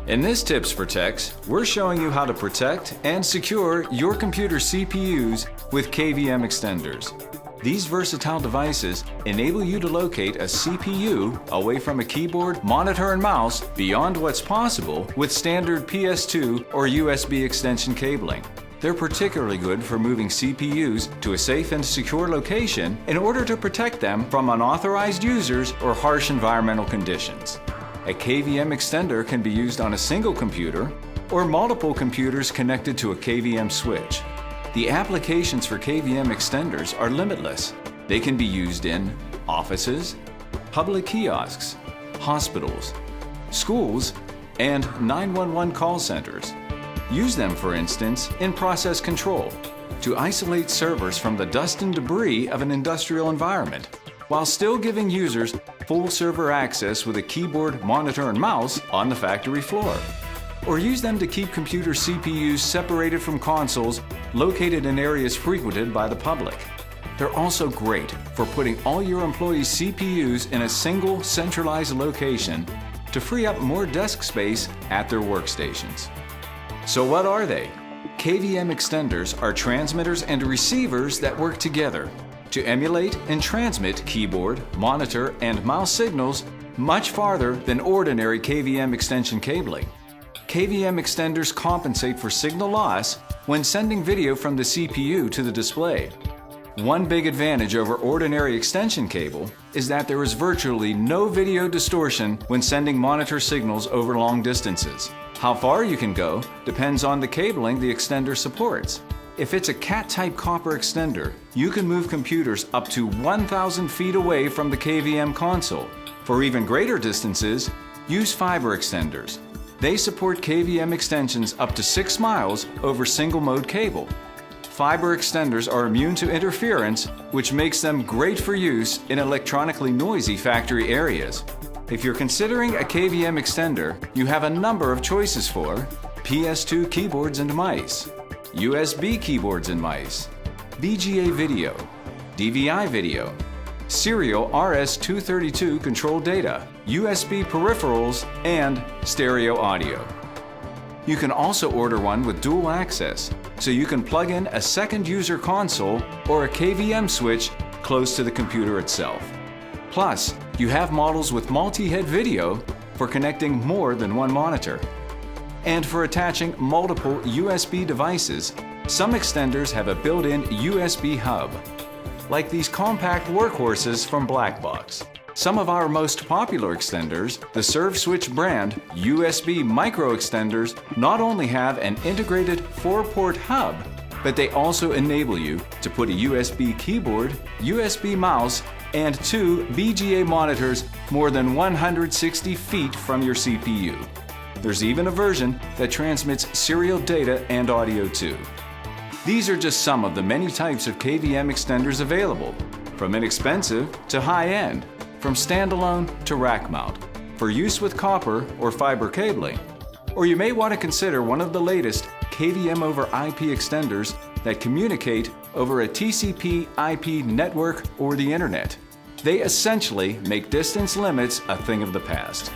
In this Tips for Techs, we're showing you how to protect and secure your computer CPUs with KVM extenders. These versatile devices enable you to locate a CPU away from a keyboard, monitor, and mouse beyond what's possible with standard PS2 or USB extension cabling. They're particularly good for moving CPUs to a safe and secure location in order to protect them from unauthorized users or harsh environmental conditions. A KVM extender can be used on a single computer or multiple computers connected to a KVM switch. The applications for KVM extenders are limitless. They can be used in offices, public kiosks, hospitals, schools, and 911 call centers. Use them, for instance, in process control to isolate servers from the dust and debris of an industrial environment, while still giving users full server access with a keyboard, monitor, and mouse on the factory floor. Or use them to keep computer CPUs separated from consoles located in areas frequented by the public. They're also great for putting all your employees' CPUs in a single centralized location to free up more desk space at their workstations. So what are they? KVM extenders are transmitters and receivers that work together to emulate and transmit keyboard, monitor, and mouse signals much farther than ordinary KVM extension cabling. KVM extenders compensate for signal loss when sending video from the CPU to the display. One big advantage over ordinary extension cable is that there is virtually no video distortion when sending monitor signals over long distances. How far you can go depends on the cabling the extender supports. If it's a cat-type copper extender, you can move computers up to 1,000 feet away from the KVM console. For even greater distances, use fiber extenders. They support KVM extensions up to 6 miles over single-mode cable. Fiber extenders are immune to interference, which makes them great for use in electronically noisy factory areas. If you're considering a KVM extender, you have a number of choices for PS2 keyboards and mice, USB keyboards and mice, VGA video, DVI video, serial RS-232 control data, USB peripherals, and stereo audio. You can also order one with dual access, so you can plug in a second user console or a KVM switch close to the computer itself. Plus, you have models with multi-head video for connecting more than one monitor. And for attaching multiple USB devices, some extenders have a built-in USB hub, like these compact workhorses from Blackbox. Some of our most popular extenders, the ServSwitch brand USB micro extenders, not only have an integrated 4-port hub, but they also enable you to put a USB keyboard, USB mouse, and 2 VGA monitors more than 160 feet from your CPU. There's even a version that transmits serial data and audio too. These are just some of the many types of KVM extenders available, from inexpensive to high-end, from standalone to rack mount, for use with copper or fiber cabling. Or you may want to consider one of the latest kvm-over-ip extenders that communicate over a TCP/IP network or the internet. They essentially make distance limits a thing of the past.